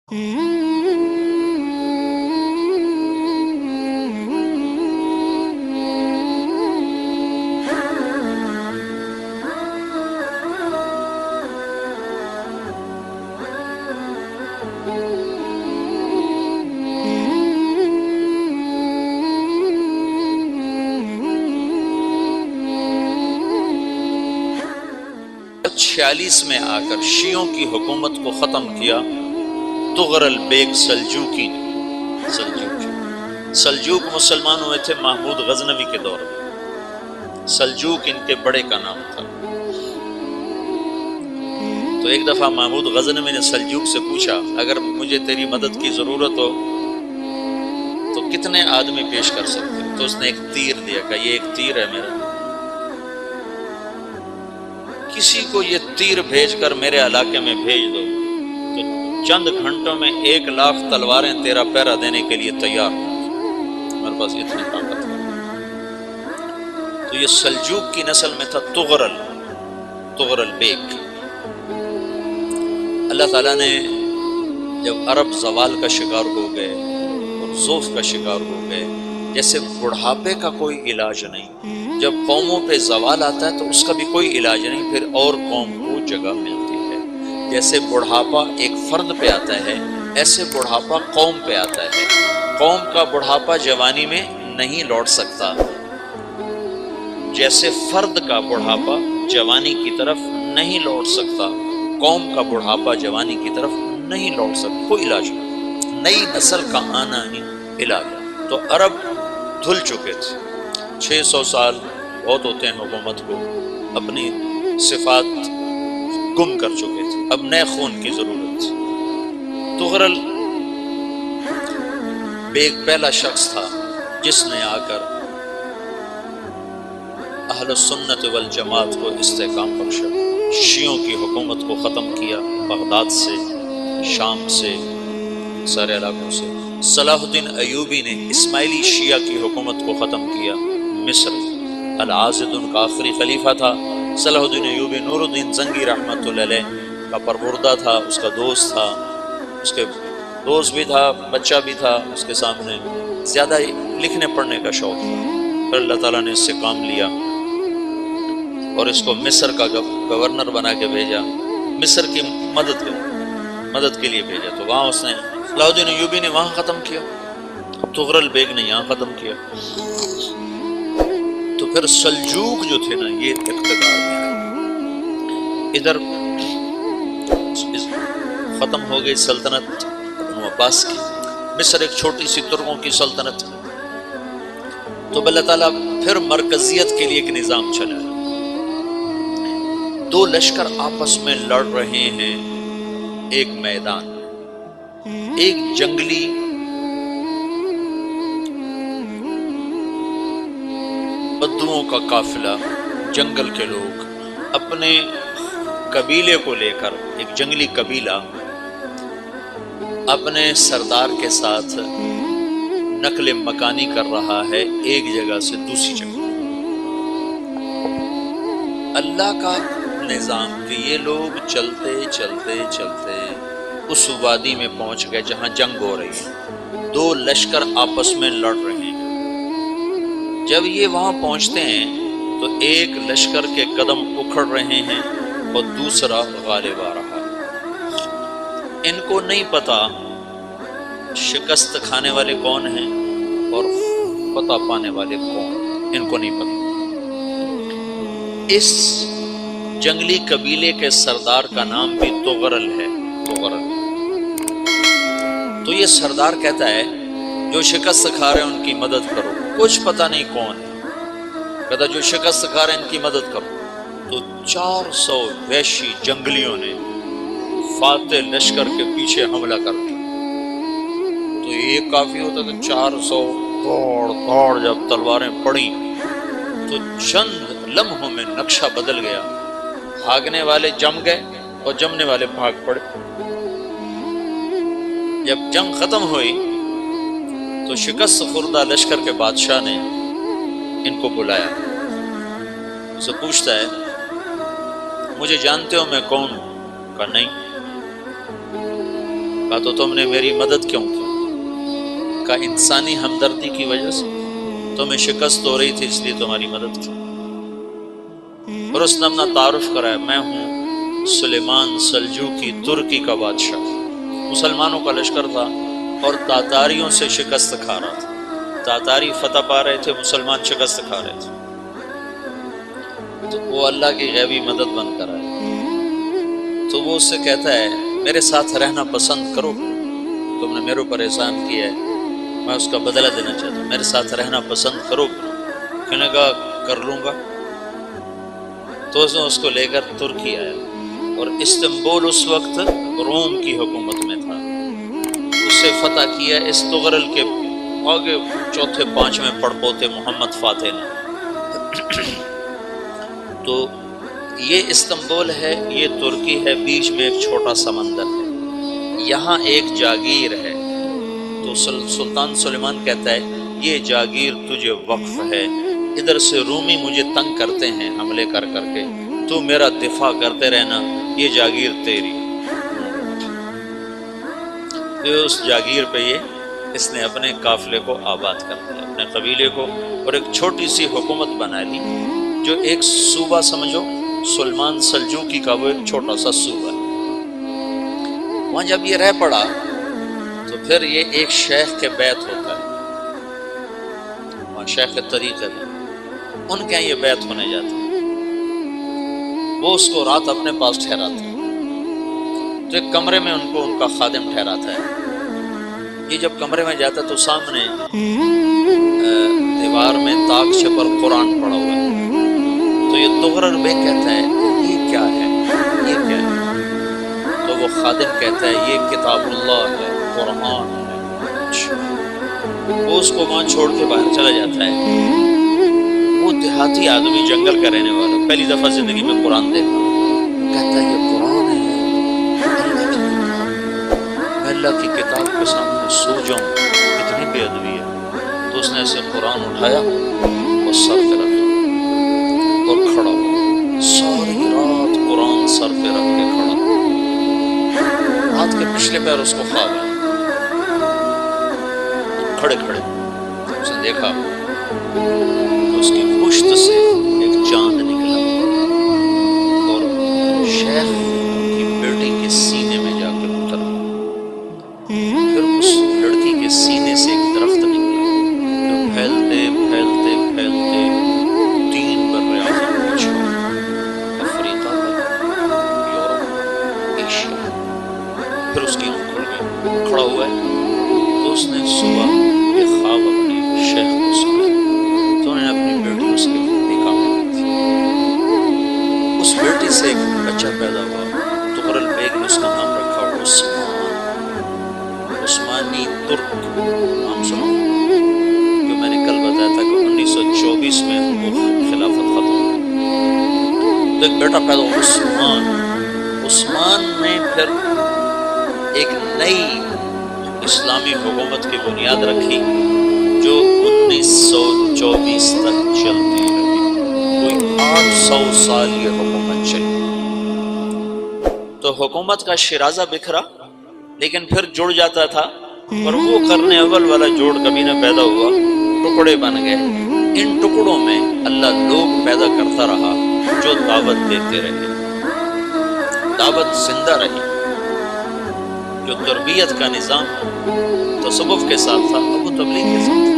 46 میں آ کر شیعوں کی حکومت کو ختم کیا طغرل بیگ سلجوقی نے۔ سلجوق مسلمان ہوئے تھے محمود غزنوی کے دور میں۔ سلجوق ان کے بڑے کا نام تھا۔ تو ایک دفعہ محمود غزنوی نے سلجوق سے پوچھا اگر مجھے تیری مدد کی ضرورت ہو تو کتنے آدمی پیش کر سکتے ہو؟ تو اس نے ایک تیر دیا کہ یہ ایک تیر ہے میرا، کسی کو یہ تیر بھیج کر میرے علاقے میں بھیج دو تو چند گھنٹوں میں 1,00,000 تلواریں تیرا پہرا دینے کے لیے تیار ہوں، ہمارے پاس اتنی طاقت ہے۔ تو یہ سلجوق کی نسل میں تھا طغرل بیگ۔ اللہ تعالیٰ نے جب عرب زوال کا شکار ہو گئے اور ضعف کا شکار ہو گئے، جیسے بڑھاپے کا کوئی علاج نہیں، جب قوموں پہ زوال آتا ہے تو اس کا بھی کوئی علاج نہیں، پھر اور قوم کو جگہ ملتی ہے۔ جیسے بڑھاپا ایک فرد پہ آتا ہے، ایسے بڑھاپا قوم پہ آتا ہے۔ قوم کا بڑھاپا جوانی میں نہیں لوٹ سکتا، جیسے فرد کا بڑھاپا جوانی کی طرف نہیں لوٹ سکتا، قوم کا بڑھاپا جوانی کی طرف نہیں لوٹ سکتا، کوئی علاج نہیں۔ نئی نسل کا آنا ہی علاج ہے۔ تو عرب دھل چکے تھے، 600 سال بہت ہوتے ہیں حکومت کو، اپنی صفات گم کر چکے تھے، اب نئے خون کی ضرورت تھی۔ طغرل بیگ پہلا شخص تھا جس نے آ کر اہل سنت والجماعت کو استحکام بخشا، شیعوں کی حکومت کو ختم کیا، بغداد سے، شام سے، سارے علاقوں سے۔ صلاح الدین ایوبی نے اسماعیلی شیعہ کی حکومت کو ختم کیا، مصر۔ العاضد ان کا آخری خلیفہ تھا۔ صلاح الدین ایوبی نور الدین زنگی رحمۃ اللہ علیہ کا پروردہ تھا، اس کا دوست تھا، اس کے دوست بھی تھا، بچہ بھی تھا اس کے سامنے، زیادہ لکھنے پڑھنے کا شوق تھا۔ پھر اللہ تعالیٰ نے اس سے کام لیا اور اس کو مصر کا گورنر بنا کے بھیجا، مصر کی مدد کے لیے بھیجا۔ تو وہاں اس نے صلاح الدین ایوبی نے وہاں ختم کیا، طغرل بیگ نے یہاں ختم کیا۔ تو پھر سلجوق جو تھے نا، یہ اقتدار میں آئے۔ ادھر ختم ہو گئی سلطنت ابن عباس کی، مصر ایک چھوٹی سی ترکوں کی سلطنت۔ تو اللہ تعالیٰ پھر مرکزیت کے لیے ایک نظام چلا۔ دو لشکر آپس میں لڑ رہے ہیں ایک میدان میں، ایک جنگلی بدوؤں کا قافلہ، جنگل کے لوگ اپنے قبیلے کو لے کر، ایک جنگلی قبیلہ اپنے سردار کے ساتھ نقل مکانی کر رہا ہے ایک جگہ سے دوسری جگہ۔ اللہ کا نظام کہ یہ لوگ چلتے چلتے چلتے اس وادی میں پہنچ گئے جہاں جنگ ہو رہی ہے، دو لشکر آپس میں لڑ رہے ہیں۔ جب یہ وہاں پہنچتے ہیں تو ایک لشکر کے قدم اکھڑ رہے ہیں اور دوسرا غالب آ رہا ہے۔ ان کو نہیں پتا شکست کھانے والے کون ہیں اور فتح پانے والے کون، ان کو نہیں پتا۔ اس جنگلی قبیلے کے سردار کا نام بھی طغرل ہے، طغرل۔ تو یہ سردار کہتا ہے جو شکست کھا رہے ہیں ان کی مدد کرو، کچھ پتہ نہیں کون ہے، کہتا جو شکست کھا رہے ہیں ان کی مدد کرو۔ تو 400 وحشی جنگلیوں نے فاتح لشکر کے پیچھے حملہ کر دیا۔ تو یہ کافی ہوتا تھا، 400 دوڑ جب تلواریں پڑیں تو چند لمحوں میں نقشہ بدل گیا، بھاگنے والے جم گئے اور جمنے والے بھاگ پڑے۔ جب جنگ ختم ہوئی تو شکست خوردہ لشکر کے بادشاہ نے ان کو بلایا، اسے پوچھتا ہے مجھے جانتے ہو میں کون ہوں؟ کہا نہیں۔ کہا تو تم نے میری مدد کیوں کی؟ کہا انسانی ہمدردی کی وجہ سے، تمہیں شکست ہو رہی تھی اس لیے تمہاری مدد کی۔ اور اس نے اپنا تعارف کرایا، میں ہوں سلیمان سلجوقی ترکی کا بادشاہ۔ مسلمانوں کا لشکر تھا اور تاتاریوں سے شکست کھا رہا تھا، تاتاری فتح پا رہے تھے، مسلمان شکست کھا رہے تھے۔ تو وہ اللہ کی غیبی مدد بن کر آئے۔ تو وہ اس سے کہتا ہے میرے ساتھ رہنا پسند کرو، تم نے میرے اوپر احسان کیا ہے، میں اس کا بدلہ دینا چاہتا ہوں، میرے ساتھ رہنا پسند کرو۔ کہنے لگا کر لوں گا۔ تو اس کو لے کر ترکی آیا، اور استنبول اس وقت روم کی حکومت میں تھا، اسے فتح کیا استغرل کے آگے چوتھے پانچویں پڑپوتے محمد فاتح نے۔ تو یہ استنبول ہے، یہ ترکی ہے، بیچ میں ایک چھوٹا سمندر ہے، یہاں ایک جاگیر ہے۔ تو سلطان سلیمان کہتا ہے یہ جاگیر تجھے وقف ہے، ادھر سے رومی مجھے تنگ کرتے ہیں حملے کر کر کے، تو میرا دفاع کرتے رہنا، یہ جاگیر تیری۔ تو اس جاگیر پہ اس نے اپنے قافلے کو آباد کر دیا، اپنے قبیلے کو، اور ایک چھوٹی سی حکومت بنا لی، جو ایک صوبہ سمجھو سلمان سلجوقی کا، وہ ایک چھوٹا سا صوبہ ہے۔ وہاں جب یہ رہ پڑا تو پھر یہ ایک شیخ کے بیت ہوتا ہے، وہاں شیخ طریقت ہے، ان کے یہ بیت ہونے جاتے ہیں، وہ اس کو رات اپنے پاس ٹھہراتے ہیں۔ تو ایک کمرے میں ان کو ان کا خادم ٹھہراتا ہے۔ یہ جب کمرے میں جاتا ہے تو سامنے دیوار میں طاقچے پر قرآن پڑا ہوا ہے۔ تو یہ تغرل بیگ کہتا ہے یہ کیا ہے، یہ کیا ہے؟ تو وہ خادم کہتا ہے یہ کتاب اللہ ہے، قرآن ہے۔ وہ اس کو وہاں چھوڑ کے باہر چلا جاتا ہے۔ وہ دیہاتی آدمی، جنگل کا رہنے والا، پہلی دفعہ زندگی میں قرآن دیکھا، کہتا ہے یہ قرآن ہے، میں اللہ کی کتاب کے سامنے سو جاؤں، کتنی بے ادبی ہے۔ تو اس نے ایسے قرآن اٹھایا اور سر پہ رکھا اور کھڑا ہوا، ساری رات قرآن سر پہ رکھ کے کھڑا۔ ہاتھ کے پچھلے پیر اس کو خواب آیا، کھڑے کھڑے اس نے دیکھا تو اس کی پشت سے ایک چاند نکلا اور شیخ کی بیٹی کے سینے میں جا کے اترا۔ پھر اس لڑکی کے سینے سے ایک درخت نکلا جو پھیلتے پھیلتے پھیلتے 3 بر اعظم کو چھوڑا، افریقہ کا، یورپ، ایشیا۔ پھر اس کی آنکھ کھل گئی، کھڑا ہوا ہے۔ تو اس نے صبح یہ خواب اپنے شیخ کو سنایا، تو انہوں نے اپنی بیٹی اس کے نکاح میں دی تھی۔ اس بیٹی سے ایک بچہ پیدا ہوا، تغرل بیگ نے اس کا نام رکھا عثمان، عثمانی ترک نام سنا، جو میں نے کل بتایا تھا کہ 1924 میں وہ خلافت ختم ہوئی۔ تو ایک بیٹا پیدا ہوا عثمان۔ عثمان نے پھر ایک نئی اسلامی حکومت کی بنیاد رکھی جو 1924 تک چلتی رہی، کوئی 800 سال یہ حکومت چلی۔ تو حکومت کا شیرازہ بکھرا لیکن پھر جڑ جاتا تھا، اور وہ کرنے اول والا جوڑ کبھی نہ پیدا ہوا، ٹکڑے بن گئے۔ ان ٹکڑوں میں اللہ لوگ پیدا کرتا رہا جو دعوت دیتے رہے، دعوت زندہ رہی۔ جو تربیت کا نظام تصوف کے ساتھ تھا، اب وہ تبلیغ کے ساتھ تھا۔